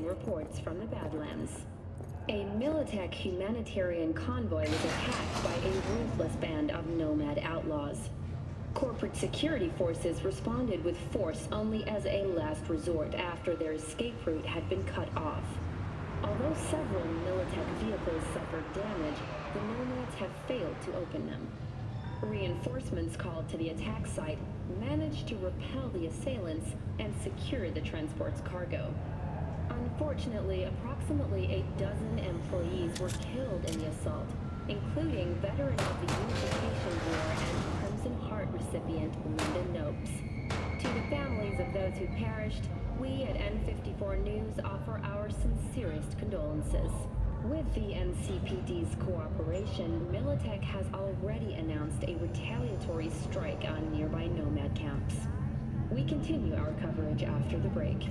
conflicting reports from the Badlands. A Militech humanitarian convoy was attacked by a ruthless band of nomad outlaws. Corporate security forces responded with force only as a last resort after their escape route had been cut off. Although several Militech vehicles suffered damage, the nomads have failed to open them. Reinforcements called to the attack site managed to repel the assailants and secure the transport's cargo. Unfortunately, approximately a dozen employees were killed in the assault, including veteran of the Unification War and Crimson Heart recipient Linda Nopes. To the families of those who perished, we at N54 News offer our sincerest condolences. With the NCPD's cooperation, Militech has already announced a retaliatory strike on nearby nomad camps. We continue our coverage after the break.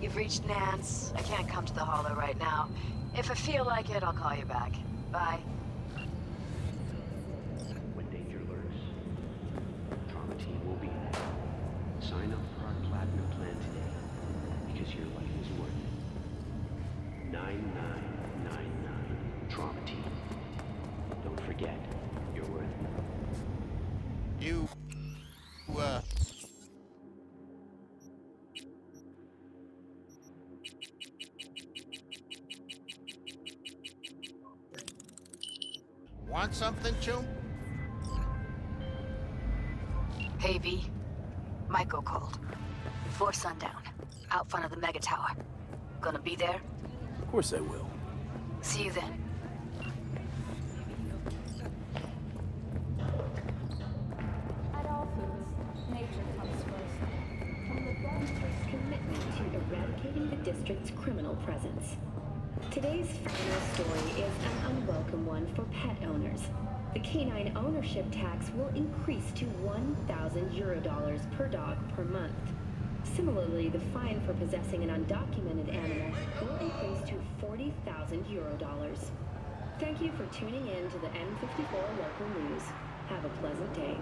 You've reached Nance. I can't come to the Hollow right now. If I feel like it, I'll call you back. Bye. When danger lurks, Trauma Team will be there. Sign up for our Platinum plan today, because your life is worth it. 9999 Trauma Team. Don't forget, you're worth it. You, want something, Chum? Hey, V. Michael called. Before sundown. Out front of the Mega Tower. Gonna be there? Of course I will. See you then. At all foods, nature comes first. From the Brotherhood's commitment to eradicating the district's criminal presence. Today's final story is an unwelcome one for pet owners. The canine ownership tax will increase to €1,000 per dog per month. Similarly, the fine for possessing an undocumented animal will increase to €40,000. Thank you for tuning in to the N54 Local News. Have a pleasant day.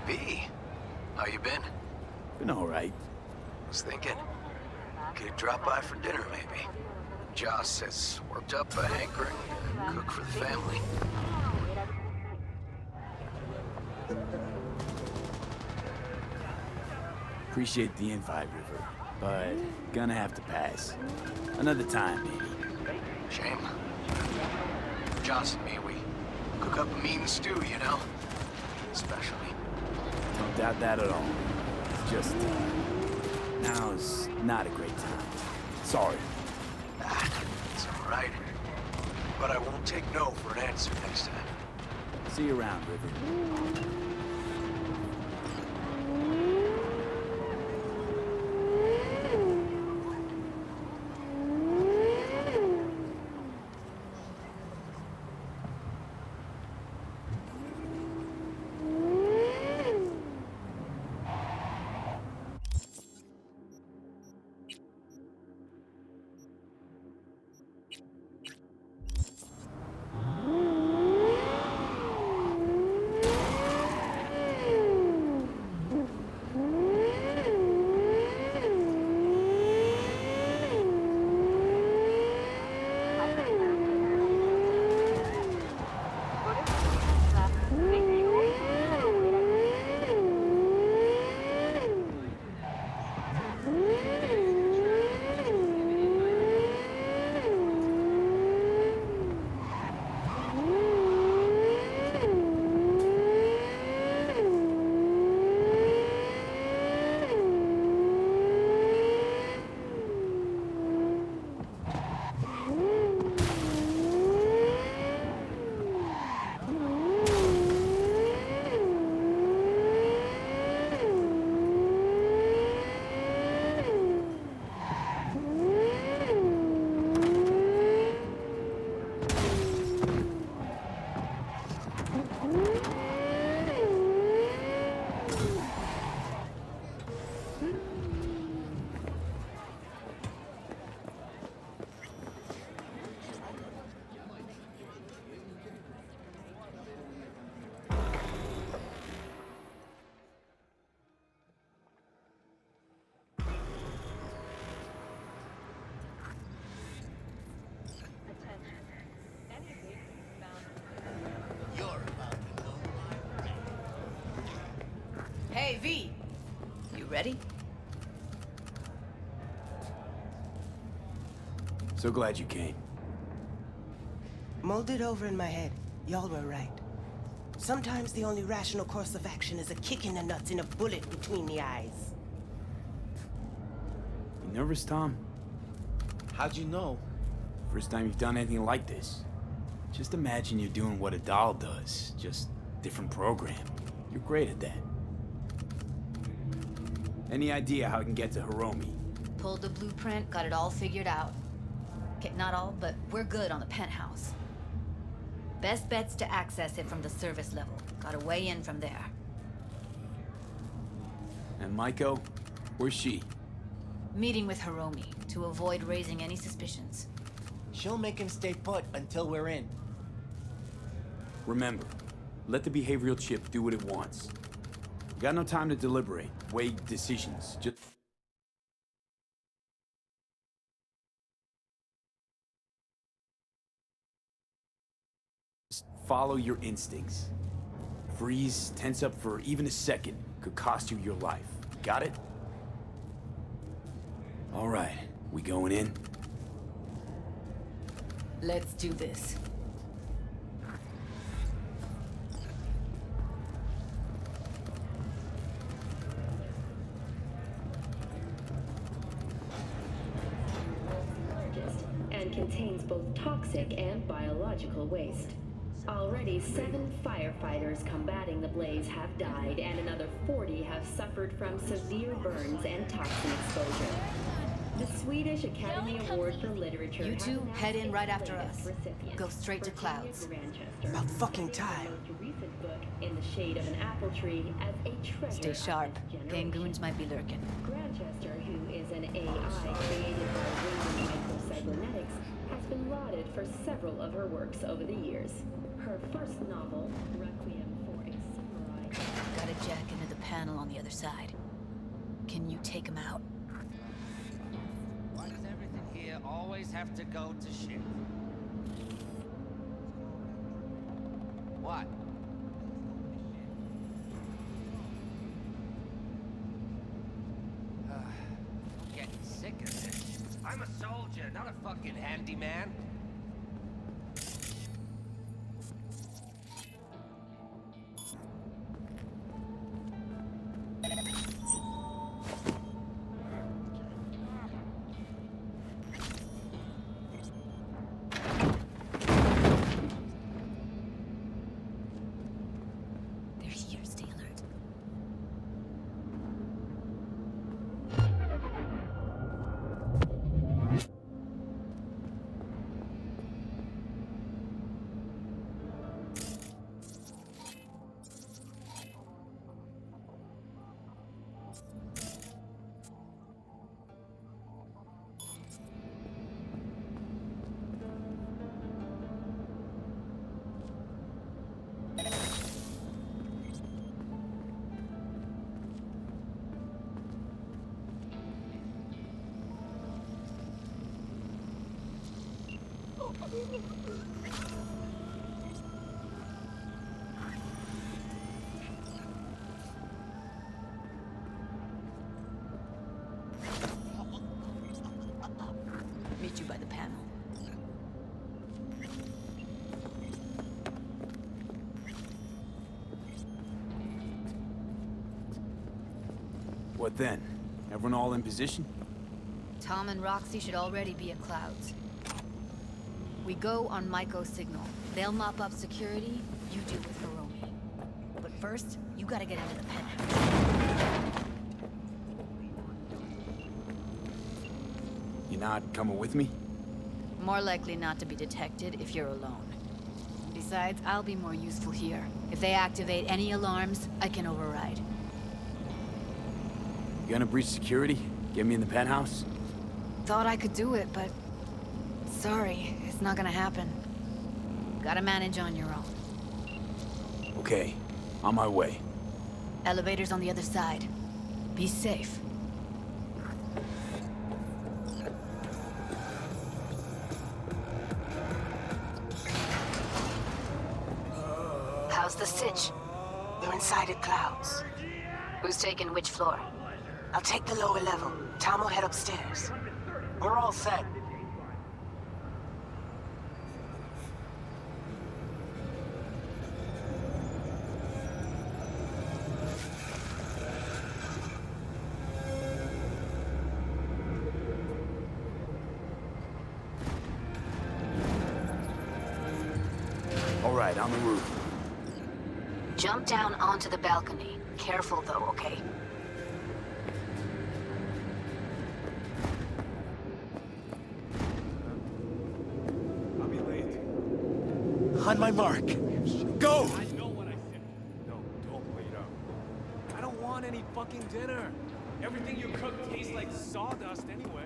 B, how you been? Been all right. Was thinking, could drop by for dinner maybe. Joss has worked up a hankering to cook for the family. Appreciate the invite, River, but gonna have to pass. Another time, maybe. Shame. Joss and me, we cook up a mean stew, you know? Especially. Don't doubt that at all. Just, now's not a great time. Sorry. It's all right. But I won't take no for an answer next time. See you around, River. Hey, V. You ready? So glad you came. Mulled it over in my head. Y'all were right. Sometimes the only rational course of action is a kick in the nuts and a bullet between the eyes. You nervous, Tom? How'd you know? First time you've done anything like this. Just imagine you're doing what a doll does, just different program. You're great at that. Any idea how I can get to Hiromi? Pulled the blueprint, got it all figured out. Okay, not all, but we're good on the penthouse. Best bet's to access it from the service level. Got a way in from there. And Maiko? Where's she? Meeting with Hiromi to avoid raising any suspicions. She'll make him stay put until we're in. Remember, let the behavioral chip do what it wants. We got no time to deliberate, weigh decisions. Just follow your instincts. Freeze, tense up for even a second could cost you your life. Got it? All right, we going in? Let's do this. And contains both toxic and biological waste. Already 7 firefighters combating the blaze have died, and another 40 have suffered from severe burns and toxin exposure. The Swedish Academy Award for Literature. You two has head in right after announced us. its recipient, Go straight to Virginia Clouds. Grantchester, About fucking time. most recent book, In the Shade of an Apple Tree, as a treasure. Stay of sharp. its generation. Gangoons might be lurking. Grantchester, who is an AI created by Rampant Microcybernetics, has been lauded for several of her works over the years. Her first novel, Requiem for a Samurai. Got a jack into the panel on the other side. Can you take him out? Why does everything here always have to go to shit? What? I'm getting sick of this. I'm a soldier, not a fucking handyman. They're here, stay alert. Meet you by the panel. What then? Everyone all in position? Tom and Roxy should already be at Clouds. We go on Maiko's signal. They'll mop up security, you do with Hiromi. But first, you gotta get into the penthouse. You not coming with me? More likely not to be detected if you're alone. Besides, I'll be more useful here. If they activate any alarms, I can override. You gonna breach security? Get me in the penthouse? Thought I could do it, but... sorry, it's not gonna happen. Gotta manage on your own. Okay, on my way. Elevator's on the other side. Be safe. How's the sitch? We're inside at Clouds. Who's taking which floor? I'll take the lower level. Tom will head upstairs. We're all set. All right, on the roof. Jump down onto the balcony. Careful though, okay? I'll be late. On my mark. Go! I know what I said. No, don't wait up. I don't want any fucking dinner. Everything you cook tastes like sawdust anyway.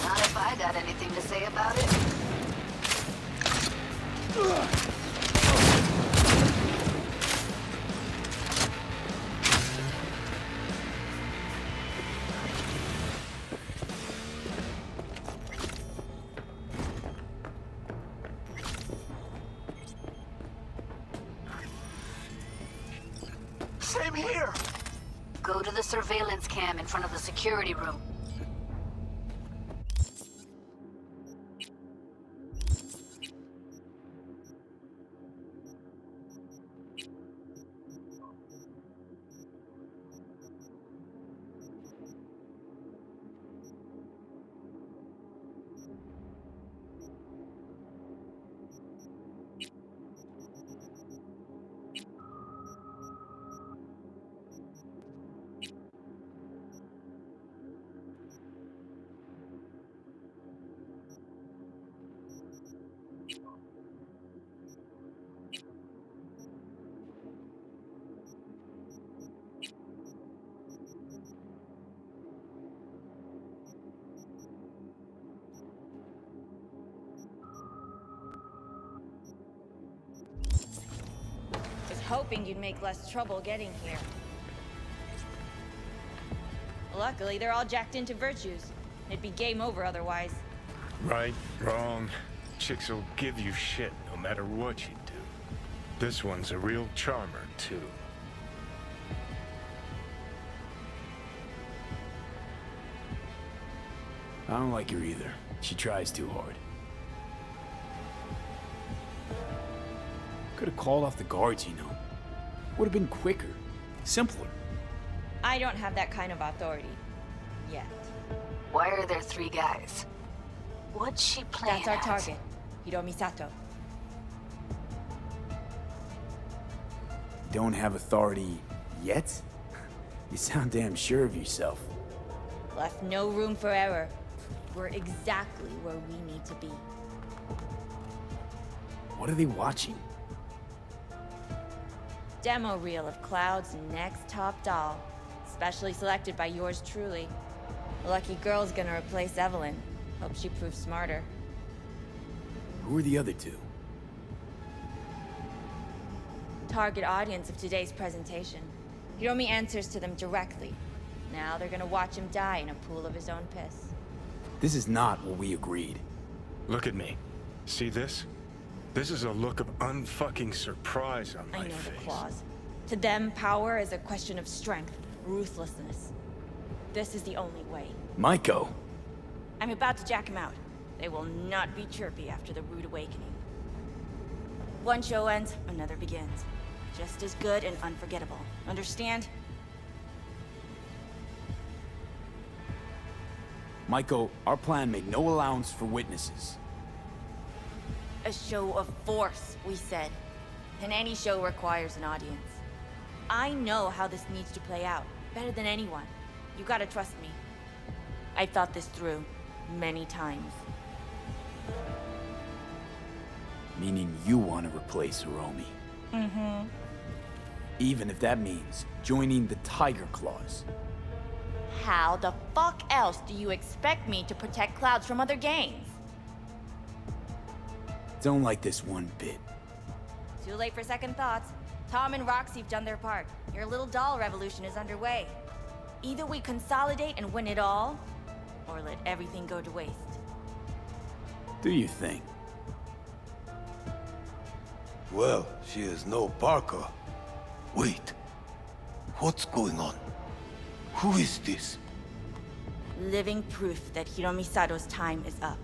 Not if I got anything to say about it. Same here. Go to the surveillance cam in front of the security room. Hoping you'd make less trouble getting here. Luckily, they're all jacked into virtues. It'd be game over otherwise. Right, wrong. Chicks will give you shit no matter what you do. This one's a real charmer, too. I don't like her either. She tries too hard. Could have called off the guards, you know. Would have been quicker. Simpler. I don't have that kind of authority. Yet. Why are there 3 guys? What's she playing That's our at? target. Hiromi Sato. Don't have authority yet? You sound damn sure of yourself. Left no room for error. We're exactly where we need to be. What are they watching? Demo reel of Cloud's next top doll. Specially selected by yours truly. The lucky girl's gonna replace Evelyn. Hope she proves smarter. Who are the other 2? Target audience of today's presentation. Hiromi answers to them directly. Now they're gonna watch him die in a pool of his own piss. This is not what we agreed. Look at me. See this? This is a look of unfucking surprise on my I know face. the clause. To them, power is a question of strength, ruthlessness. This is the only way. Maiko! I'm about to jack him out. They will not be chirpy after the rude awakening. One show ends, another begins. Just as good and unforgettable. Understand? Maiko, our plan made no allowance for witnesses. A show of force, we said. And any show requires an audience. I know how this needs to play out, better than anyone. You gotta trust me. I've thought this through, many times. Meaning you want to replace Hiromi. Mm-hmm. Even if that means joining the Tiger Claws. How the fuck else do you expect me to protect Clouds from other gangs? Don't like this one bit. Too late for second thoughts. Tom and Roxy've done their part. Your little doll revolution is underway. Either we consolidate and win it all, or let everything go to waste. Do you think? Well, she is no Parker. Wait. What's going on? Who is this? Living proof that Hiromi Sato's time is up.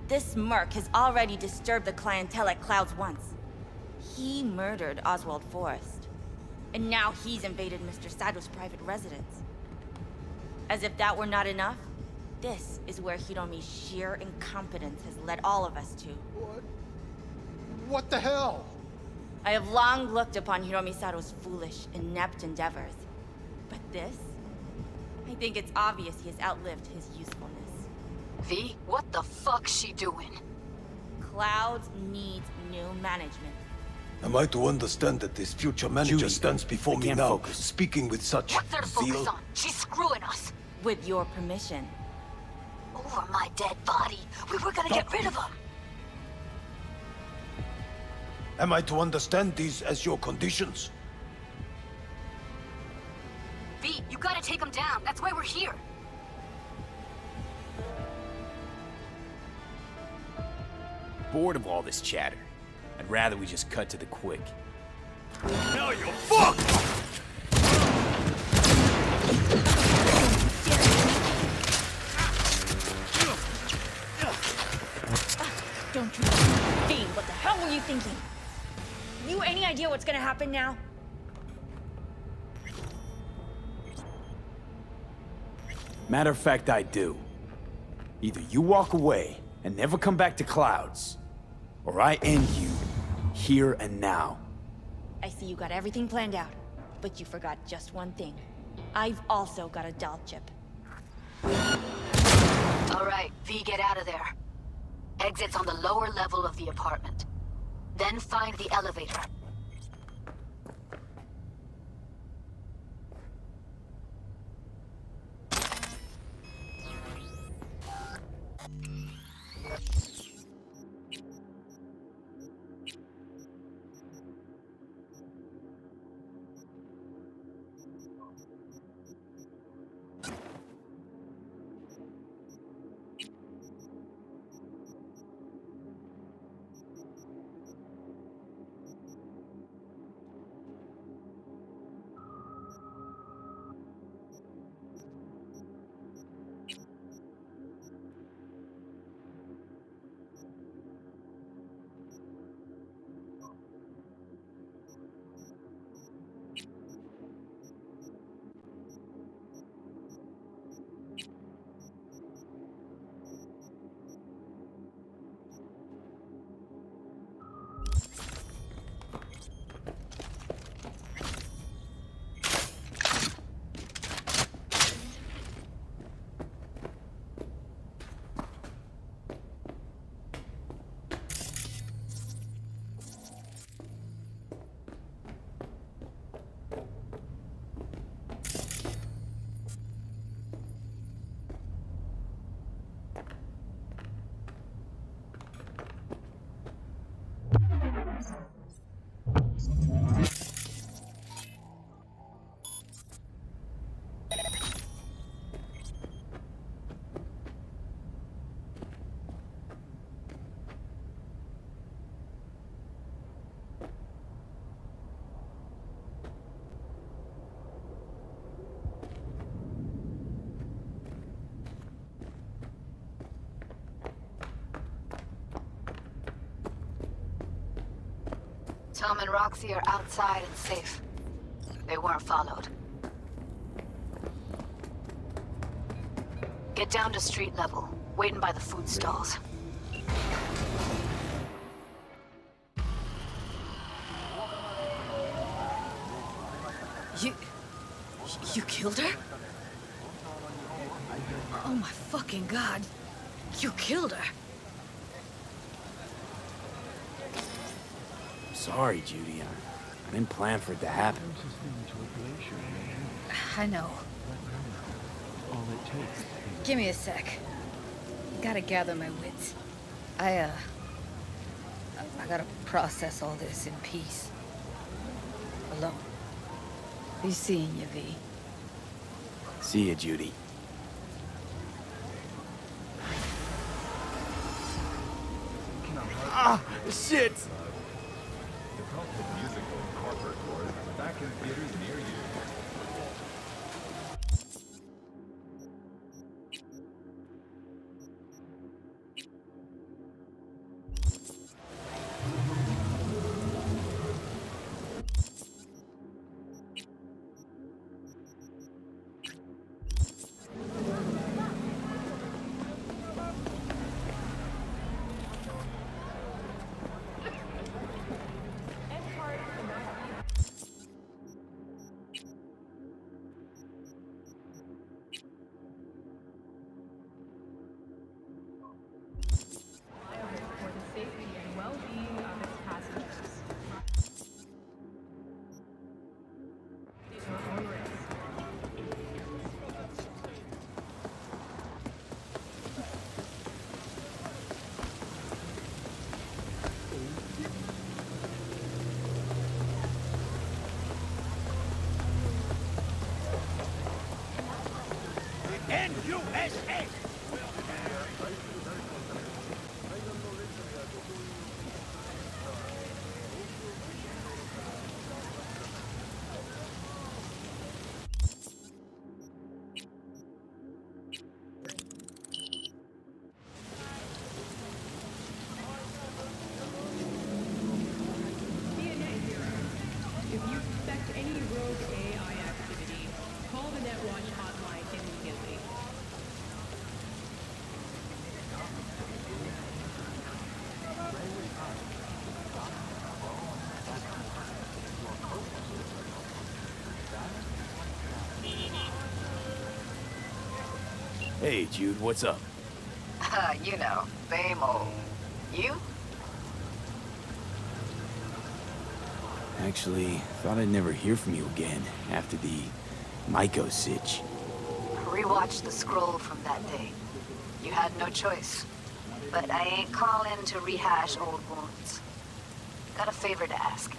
This merc has already disturbed the clientele at Clouds once. He murdered Oswald Forrest. And now he's invaded Mr. Sato's private residence. As if that were not enough, this is where Hiromi's sheer incompetence has led all of us to. What the hell? I have long looked upon Hiromi Sato's foolish, inept endeavors. But this? I think it's obvious he has outlived his usefulness. V, what the fuck's she doing? Clouds needs new management. Am I to understand that this future manager Judy, stands before I me can't now, focus. speaking with such What's there to focus zeal? on? She's screwing us. With your permission. Over my dead body. We were gonna get rid of him. Am I to understand these as your conditions? V, you gotta take him down. That's why we're here. Bored of all this chatter. I'd rather we just cut to the quick. Now you fuck! Don't you... V, what the hell were you thinking? You any idea what's gonna happen now? Matter of fact, I do. Either you walk away and never come back to Clouds, or I end you here and now. I see you got everything planned out, but you forgot just one thing. I've also got a doll chip. All right, V, get out of there. Exit's on the lower level of the apartment. Then find the elevator. Tom and Roxy are outside and safe. They weren't followed. Get down to street level, waiting by the food stalls. You killed her? Oh my fucking god. You killed her. Sorry, Judy. I didn't plan for it to happen. I know. Give me a sec. Gotta gather my wits. I gotta process all this in peace. Alone. Be seeing you, V. See ya, Judy. Ah, shit! USA! Hey, Jude, what's up? You know, same old. You? Actually, thought I'd never hear from you again after the Myco sitch. Rewatched the scroll from that day. You had no choice. But I ain't calling to rehash old wounds. Got a favor to ask.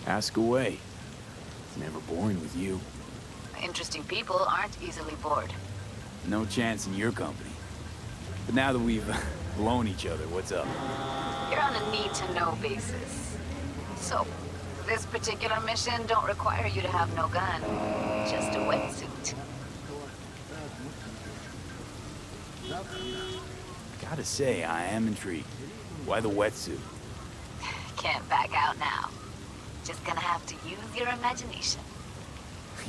Ask away. It's never boring with you. Interesting people aren't easily bored. No chance in your company. But now that we've blown each other, what's up? You're on a need-to-know basis. So, this particular mission don't require you to have no gun. Just a wetsuit. Gotta say, I am intrigued. Why the wetsuit? Can't back out now. Just gonna have to use your imagination.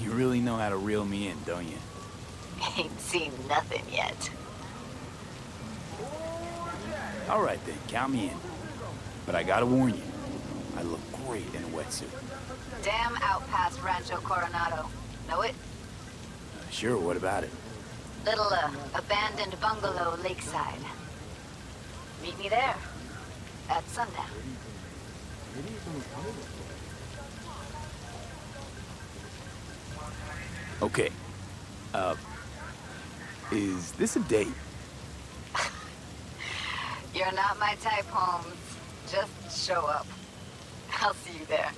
You really know how to reel me in, don't you? Ain't seen nothing yet. All right then, count me in. But I gotta warn you, I look great in a wetsuit. Damn out past Rancho Coronado. Know it? Sure, what about it? Little, abandoned bungalow lakeside. Meet me there. At sundown. Okay. Is this a date? You're not my type, Holmes. Just show up. I'll see you there.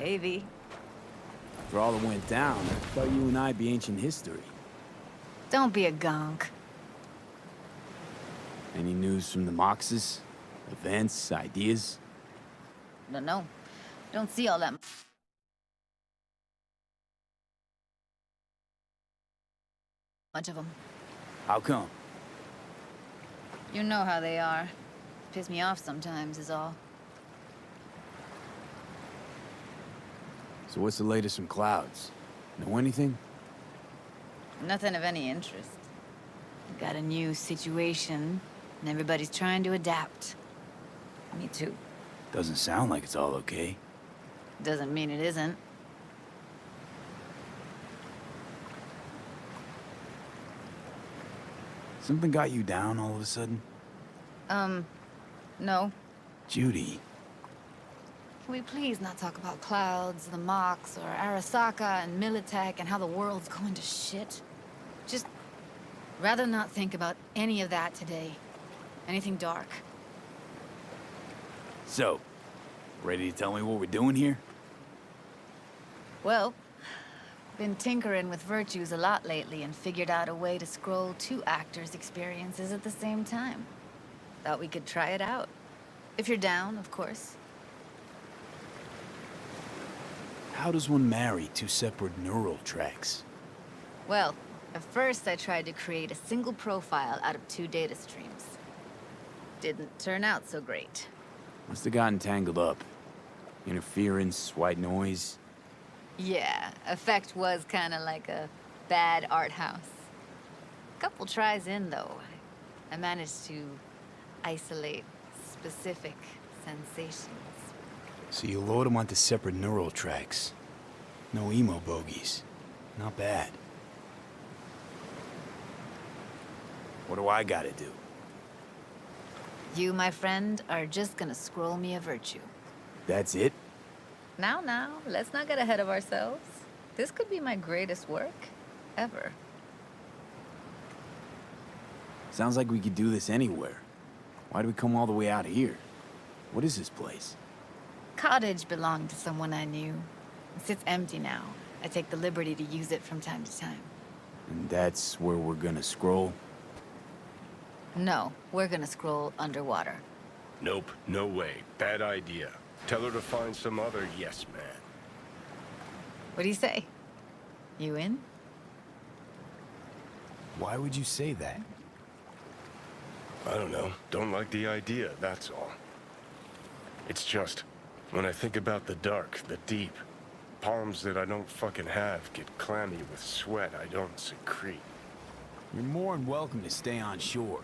Hey, V. For all that went down, I thought you and I'd be ancient history. Don't be a gonk. Any news from the Moxes? Events, ideas? No. Don't see all that much of them. How come? You know how they are. Piss me off sometimes is all. So what's the latest from Clouds? Know anything? Nothing of any interest. Got a new situation, and everybody's trying to adapt. Me too. Doesn't sound like it's all okay. Doesn't mean it isn't. Something got you down all of a sudden? No. Judy. Can we please not talk about Clouds, the Mox, or Arasaka and Militech and how the world's going to shit? Just rather not think about any of that today. Anything dark. So, ready to tell me what we're doing here? Well, been tinkering with virtues a lot lately and figured out a way to scroll 2 actors' experiences at the same time. Thought we could try it out. If you're down, of course. How does one marry 2 separate neural tracks? Well, at first I tried to create a single profile out of 2 data streams. Didn't turn out so great. Must have gotten tangled up. Interference, white noise. Yeah, effect was kinda like a bad art house. Couple tries in, though, I managed to isolate specific sensations. So you load them onto separate neural tracks. No emo bogies. Not bad. What do I gotta do? You, my friend, are just gonna scroll me a virtue. That's it? Now, let's not get ahead of ourselves. This could be my greatest work ever. Sounds like we could do this anywhere. Why do we come all the way out here? What is this place? Cottage belonged to someone I knew. It sits empty now. I take the liberty to use it from time to time. And that's where we're gonna scroll? No, we're gonna scroll underwater. Nope, no way. Bad idea. Tell her to find some other yes man. What do you say? You in? Why would you say that? I don't know. Don't like the idea, that's all. It's just, when I think about the dark, the deep, palms that I don't fucking have get clammy with sweat I don't secrete. You're more than welcome to stay on shore.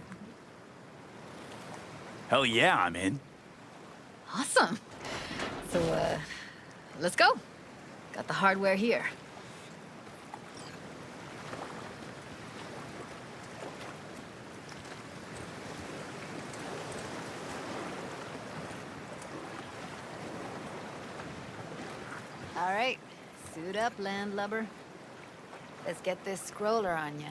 Hell yeah, I'm in. Awesome. So, let's go. Got the hardware here. All right, suit up, landlubber. Let's get this scroller on ya.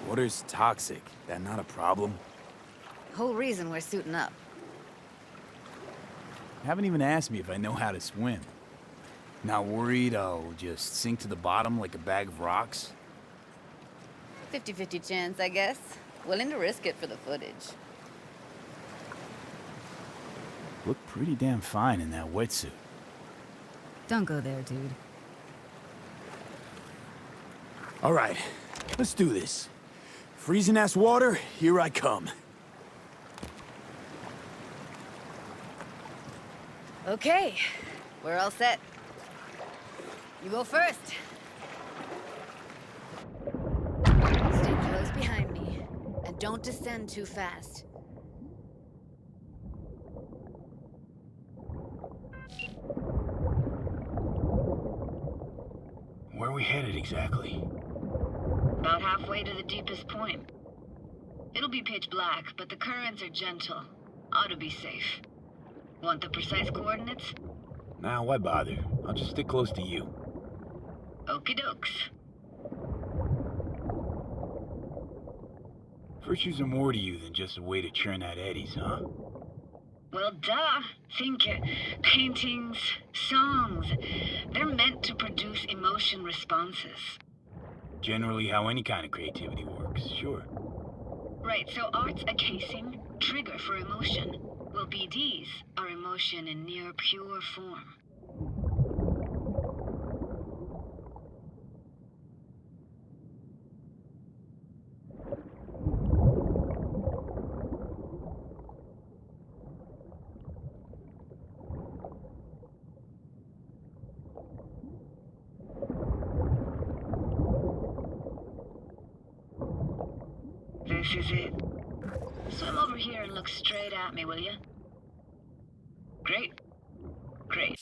Water's toxic. That not a problem? Whole reason we're suiting up. You haven't even asked me if I know how to swim. Not worried I'll just sink to the bottom like a bag of rocks? 50-50 chance, I guess. Willing to risk it for the footage. Look pretty damn fine in that wetsuit. Don't go there, dude. All right, let's do this. Freezing-ass water, here I come. Okay, we're all set. You go first. Stay close behind me, and don't descend too fast. Where are we headed exactly? About halfway to the deepest point. It'll be pitch black, but the currents are gentle. Ought to be safe. Want the precise coordinates? Nah, why bother? I'll just stick close to you. Okie dokes. Virtues are more to you than just a way to churn out eddies, huh? Well, duh. Think paintings, songs. They're meant to produce emotion responses. Generally how any kind of creativity works, sure. Right, so art's a casing, trigger for emotion. Well, BDs are emotion in near pure form. This is it. Swim over here and look straight at me, will you? Great. Great.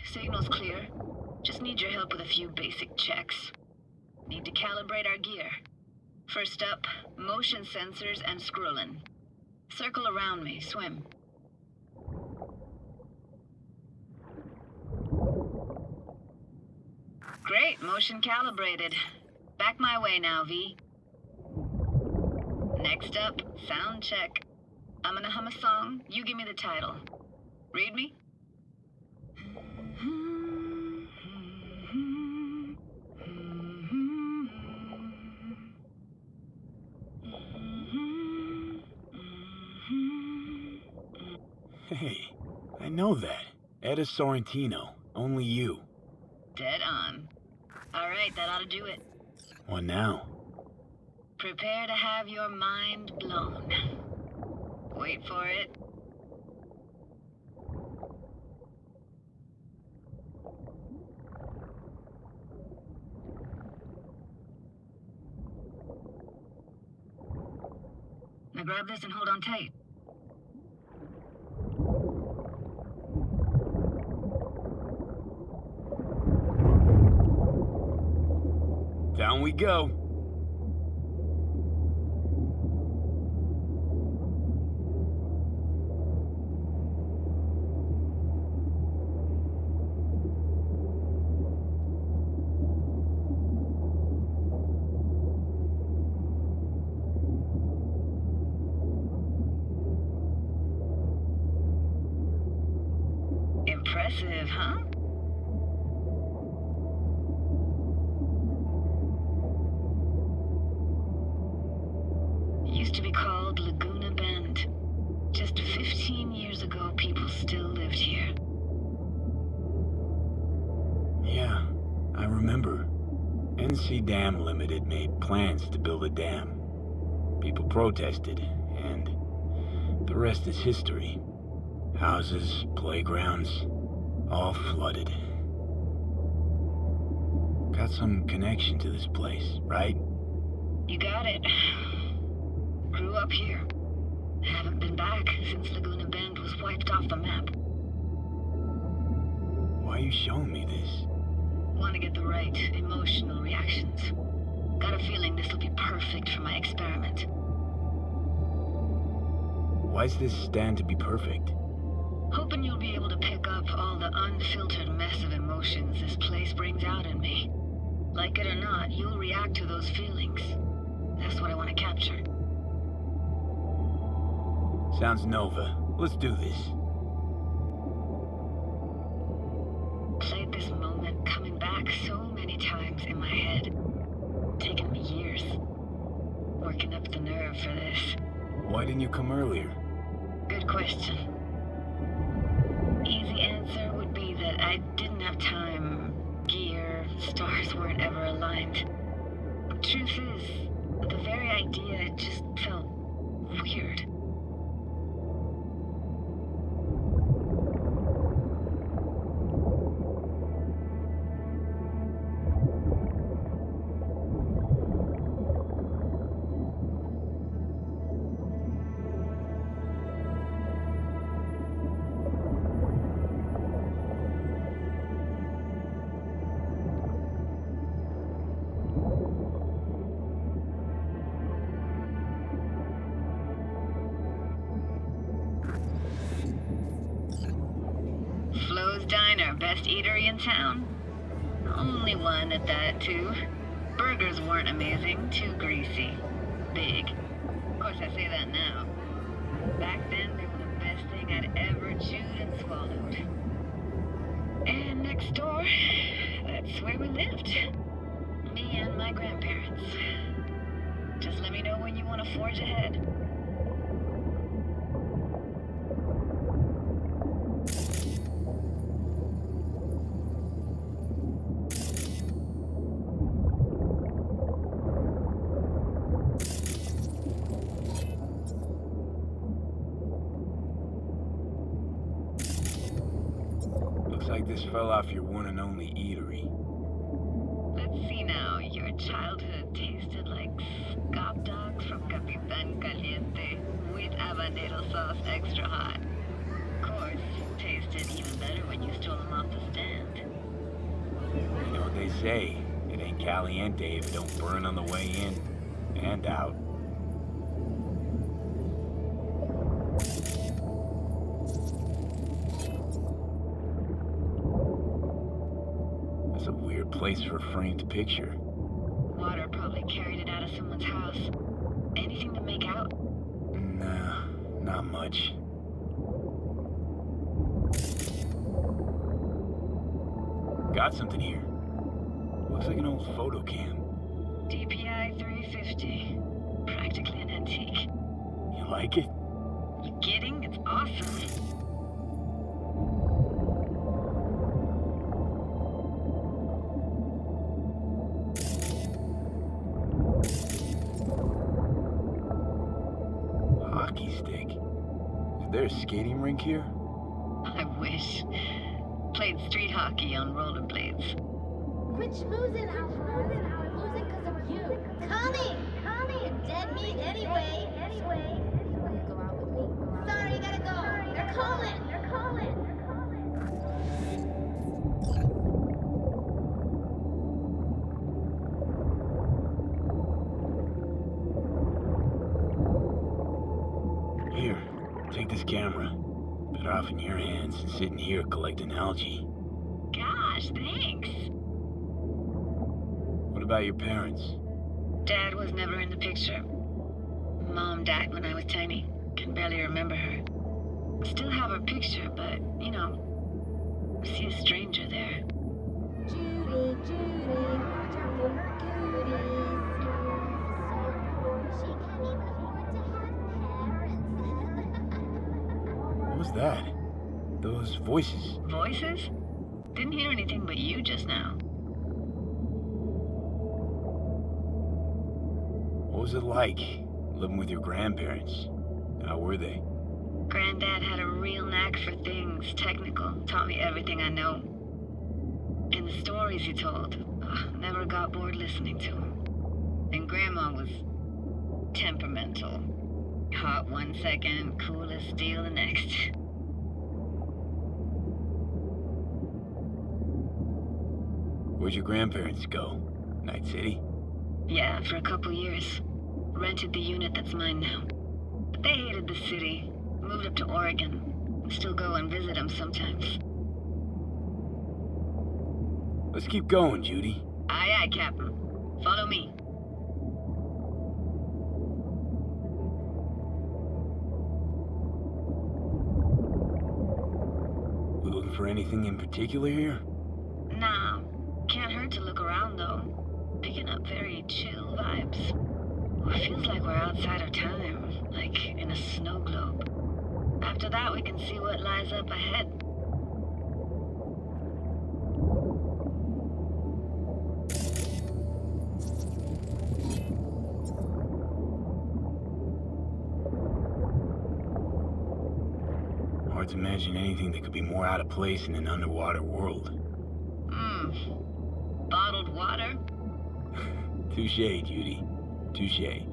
Signal's clear. Just need your help with a few basic checks. Need to calibrate our gear. First up, motion sensors and scrolling. Circle around me, swim. Great, motion calibrated. Back my way now, V. Next up, sound check. I'm gonna hum a song, you give me the title. Read me? Hey, I know that. Etta Sorrentino, only you. Dead on. All right, that ought to do it. What now? Prepare to have your mind blown. Wait for it. Now grab this and hold on tight. Down we go. Impressive, huh? Used to be called Laguna Bend. Just 15 years ago, people still lived here. Yeah, I remember. NC Dam Limited made plans to build a dam. People protested, and the rest is history. Houses, playgrounds, all flooded. Got some connection to this place, right? You got it. Grew up here. Haven't been back since Laguna Bend was wiped off the map. Why are you showing me this? Want to get the right emotional reactions. Got a feeling this will be perfect for my experiment. Why's this stand to be perfect? Hoping you'll be able to pick up all the unfiltered mess of emotions this place brings out in me. Like it or not, you'll react to those feelings. That's what I want to capture. Sounds Nova. Let's do this. Played this moment coming back so many times in my head. Taken me years. Working up the nerve for this. Why didn't you come earlier? Good question. Easy answer would be that I didn't have time. Gear, stars weren't ever aligned. Truth is, the very idea just felt weird. Flo's Diner, best eatery in town. Only one at that, too. Burgers weren't amazing, too greasy. Big. Of course, I say that now. Back then, they were the best thing I'd ever chewed and swallowed. And next door, that's where we lived. Me and my grandparents. Just let me know when you want to forge ahead. Looks like this fell off your one and only eatery. Let's see now. Your childhood tasted like scop dogs from Capitan Caliente with habanero sauce extra hot. Of course, tasted even better when you stole them off the stand. You know what they say, it ain't caliente if it don't burn on the way in and out. That's a weird place for a framed picture. Water probably carried it out of someone's house. Anything to make out? Nah, not much. Got something here. Looks like an old photo cam. DPI 350. Practically an antique. You like it? You kidding? It's awesome. Hockey stick. Is there a skating rink here? I wish. Played street hockey on rollerblades. Quit schmoozing, Alvarez. We're losing because of you. Connie! You're dead meat anyway. Go out with me. Sorry, you gotta go. They're calling. Here, take this camera. Better off in your hands than sitting here collecting algae. Gosh, thanks. What about your parents? Dad was never in the picture. Mom died when I was tiny. Can barely remember her. Still have her picture, but, you know, see a stranger there. Judy, watch out for her cuties. She can't even afford to have parents. What was that? Those voices. Voices? Didn't hear anything but you just now. What was it like, living with your grandparents? How were they? Granddad had a real knack for things technical. Taught me everything I know. And the stories he told, never got bored listening to him. And Grandma was temperamental. Hot one second, cool as steel the next. Where'd your grandparents go? Night City? Yeah, for a couple years. Rented the unit that's mine now. But they hated the city. Moved up to Oregon. Still go and visit them sometimes. Let's keep going, Judy. Aye, aye, Captain. Follow me. We looking for anything in particular here? Nah. Can't hurt to look around, though. Picking up very chill vibes. It feels like we're outside of time, like in a snow globe. After that, we can see what lies up ahead. Hard to imagine anything that could be more out of place in an underwater world. Bottled water? Touché, Judy. Touché.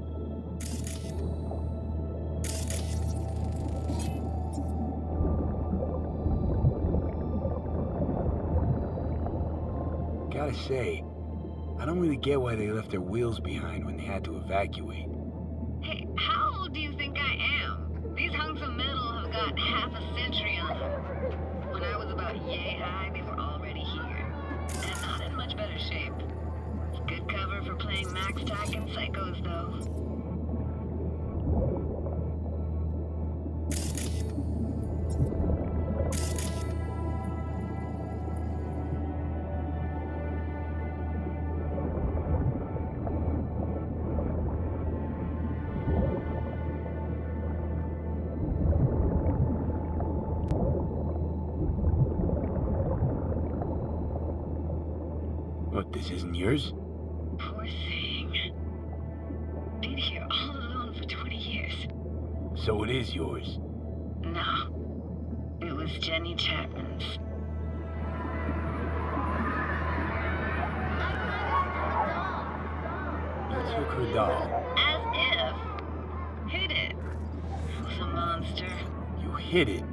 Gotta say, I don't really get why they left their wheels behind when they had to evacuate. Hey, how old do you think I am? These hunks of metal have got half a century on them. When I was about yay high, they were already here. And not in much better shape. Good cover for What, this isn't yours? Poor thing. Been here all alone for 20 years. So it is yours? No. It was Jenny Chapman's. You took her doll. As if. Hid it. Was a monster. You hid it.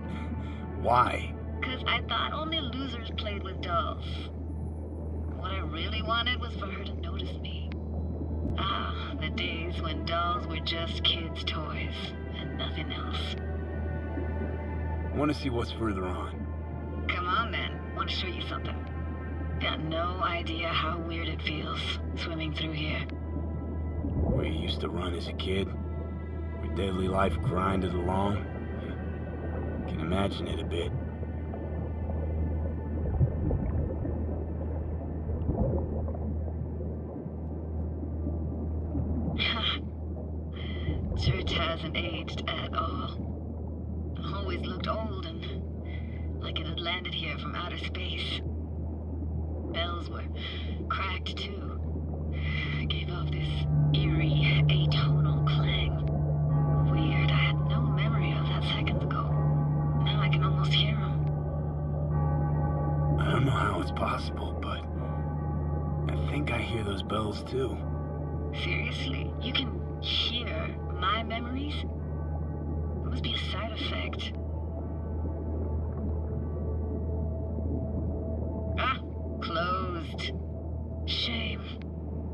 Why? 'Cause I thought only losers played with dolls. What I really wanted was for her to notice me. Ah, the days when dolls were just kids' toys and nothing else. Want to see what's further on? Come on then, want to show you something. Got no idea how weird it feels swimming through here. Where you used to run as a kid? Where daily life grinded along? Can imagine it a bit. Church hasn't aged at all. Always looked old and like it had landed here from outer space. Bells were cracked too. Gave off this eerie, atonal clang. Weird, I had no memory of that seconds ago. Now I can almost hear them. I don't know how it's possible, but I think I hear those bells too. Seriously? You can hear my memories? It must be a side effect. Ah, closed. Shame.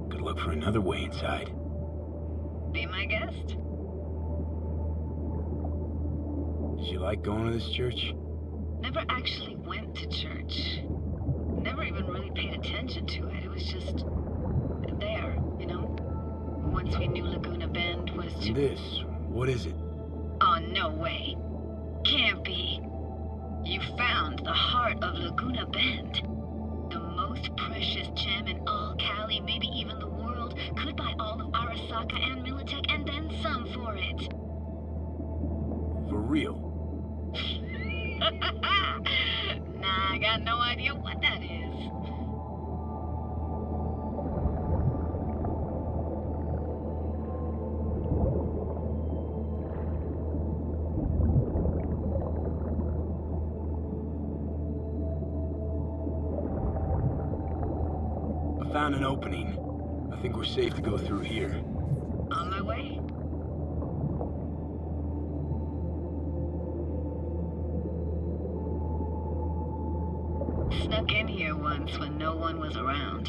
Could look for another way inside. Be my guest. Did you like going to this church? Never actually went to church. Never even really paid attention to it. It was just there, you know? Once we knew Laguna Bend was And this, what is it? Oh, no way. Can't be. You found the heart of Laguna Bend. The most precious gem in all Cali, maybe even the world. Could buy all of Arasaka and Militech and then some for it. For real? Nah, I got no idea what that is. I found an opening. I think we're safe to go through here. On my way. Snuck in here once when no one was around.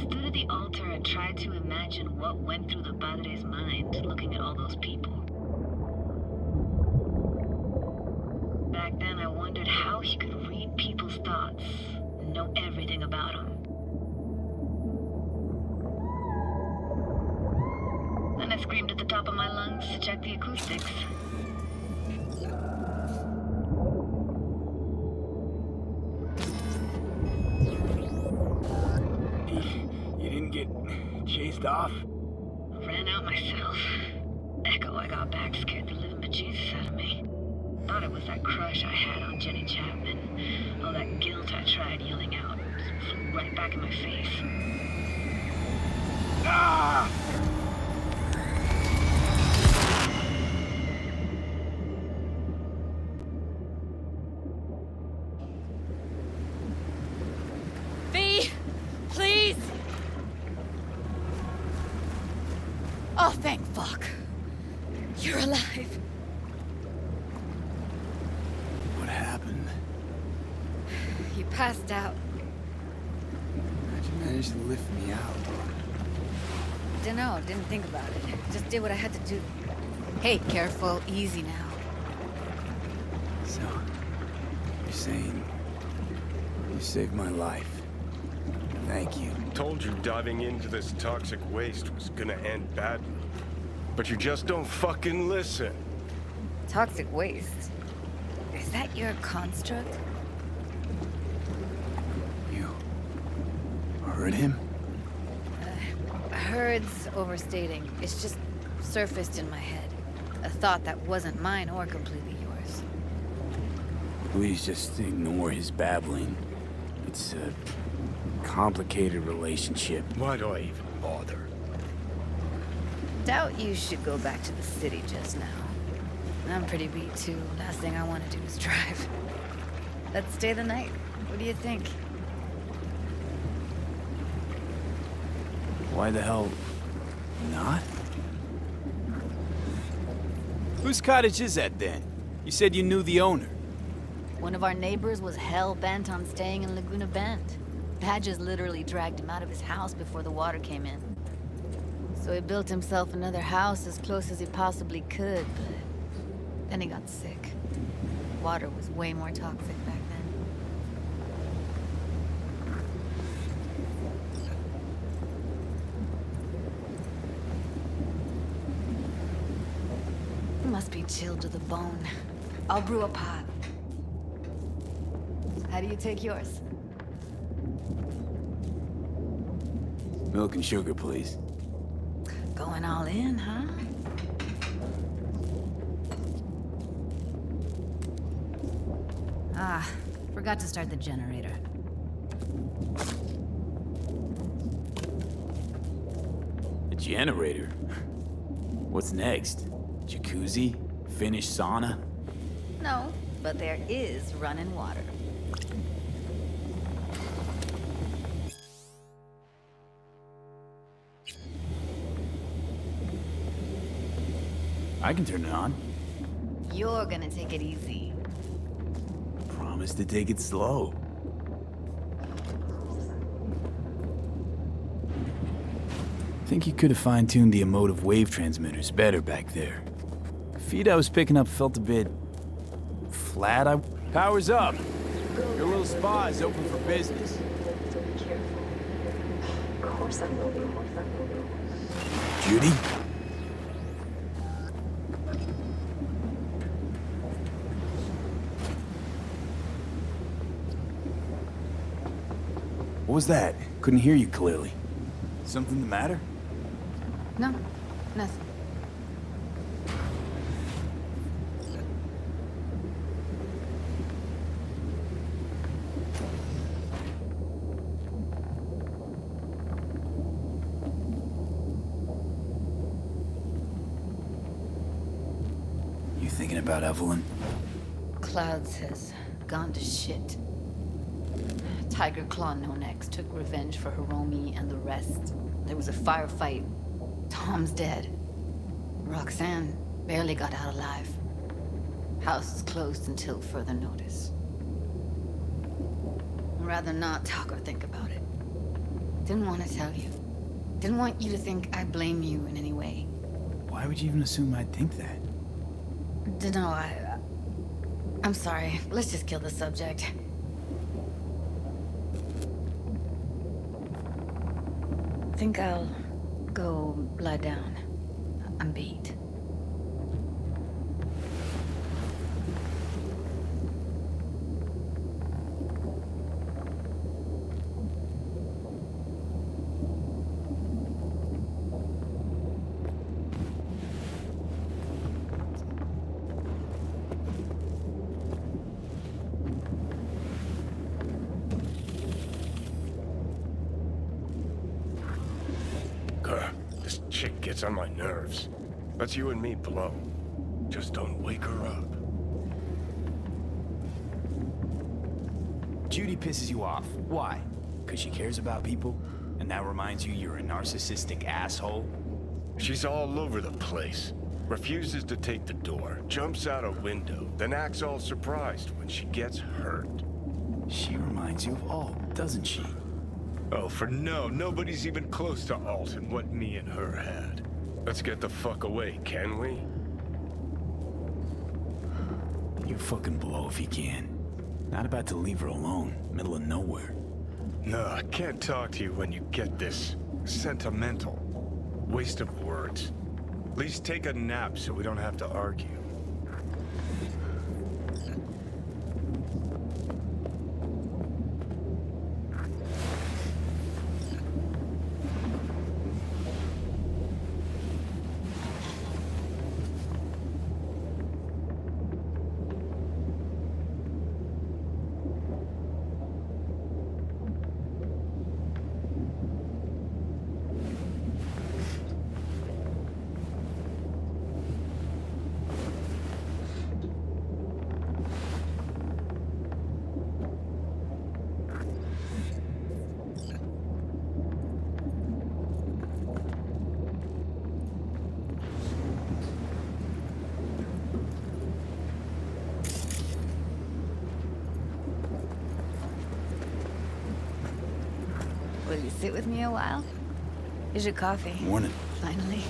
Stood at the altar and tried to imagine what went through the padre's mind looking at all those people. Back then I wondered how he could read people's thoughts and know everything about them. Then I screamed at the top of my lungs to check the acoustics. You didn't get chased off? Ran out myself. Echo I got back scared the living bejesus out of me. Thought it was that crush I had on Jenny Chapman. All that guilt I tried yelling out flew right back in my face. Ah! Please! Oh, thank fuck. You're alive. What happened? You passed out. How'd you manage to lift me out? Dunno, didn't think about it. Just did what I had to do. Hey, careful, easy now. So, you're saying you saved my life. Thank you. Told you diving into this toxic waste was gonna end badly. But you just don't fucking listen. Toxic waste? Is that your construct? You heard him? Heard's overstating. It's just surfaced in my head. A thought that wasn't mine or completely yours. Please just ignore his babbling. It's a complicated relationship. Why do I even bother? Doubt you should go back to the city just now. I'm pretty beat too. Last thing I want to do is drive. Let's stay the night. What do you think? Why the hell not? Whose cottage is that then? You said you knew the owner. One of our neighbors was hell-bent on staying in Laguna Bend. Badges literally dragged him out of his house before the water came in. So he built himself another house as close as he possibly could, but then he got sick. Water was way more toxic back then. He must be chilled to the bone. I'll brew a pot. How do you take yours? Milk and sugar, please. Going all in, huh? Ah, forgot to start the generator. A generator? What's next? Jacuzzi? Finnish sauna? No, but there is running water. I can turn it on. You're gonna take it easy. Promise to take it slow. Think you could have fine-tuned the emotive wave transmitters better back there. Feed I was picking up felt a bit... flat. Power's up! Your little spa is open for business. Judy? What was that? Couldn't hear you clearly. Something the matter? No, nothing. You thinking about Evelyn? Clouds has gone to shit. Tiger Claw No Necks took revenge for Hiromi and the rest. There was a firefight. Tom's dead. Roxanne barely got out alive. House is closed until further notice. I'd rather not talk or think about it. Didn't want to tell you. Didn't want you to think I blame you in any way. Why would you even assume I'd think that? Dunno, I'm sorry. Let's just kill the subject. Think I'll go lie down. I'm beat. This chick gets on my nerves. That's you and me below. Just don't wake her up. Judy pisses you off. Why? Because she cares about people? And that reminds you you're a narcissistic asshole? She's all over the place. Refuses to take the door, jumps out a window, then acts all surprised when she gets hurt. She reminds you of Alt, doesn't she? Oh, for no, nobody's even close to Alt and what me and her had. Let's get the fuck away, can we? You fucking blow if you can. Not about to leave her alone, middle of nowhere. No, I can't talk to you when you get this sentimental. Waste of words. At least take a nap so we don't have to argue. Will you sit with me a while? Here's your coffee. Morning. Finally.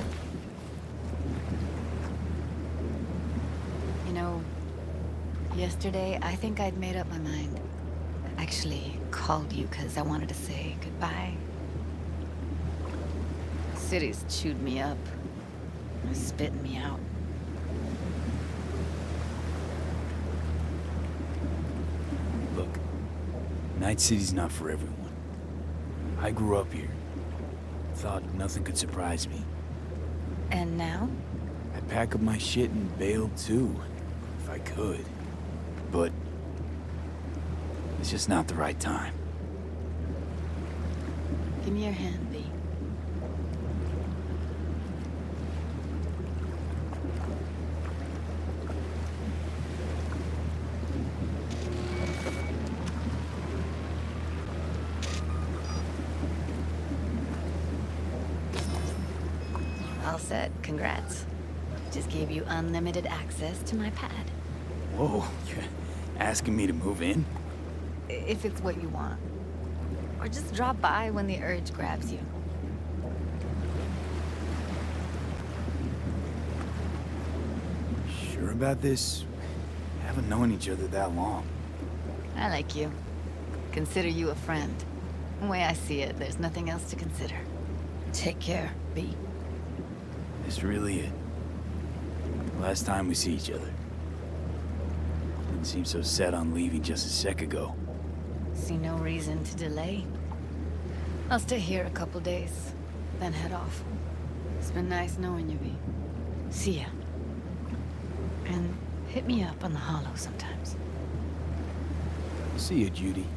You know, yesterday I think I'd made up my mind. I actually called you because I wanted to say goodbye. City's chewed me up. It's spitting me out. Look, Night City's not for everyone. I grew up here. Thought nothing could surprise me. And now? I'd pack up my shit and bail too, if I could. But it's just not the right time. Give me your hand, V. All set. Congrats. Just gave you unlimited access to my pad. Whoa, you're asking me to move in? If it's what you want. Or just drop by when the urge grabs you. Sure about this? Haven't known each other that long. I like you. Consider you a friend. The way I see it, there's nothing else to consider. Take care, B. This really it. Last time we see each other. Didn't seem so set on leaving just a sec ago. See no reason to delay. I'll stay here a couple days, then head off. It's been nice knowing you, V. See ya. And hit me up on the holo sometimes. See you, Judy.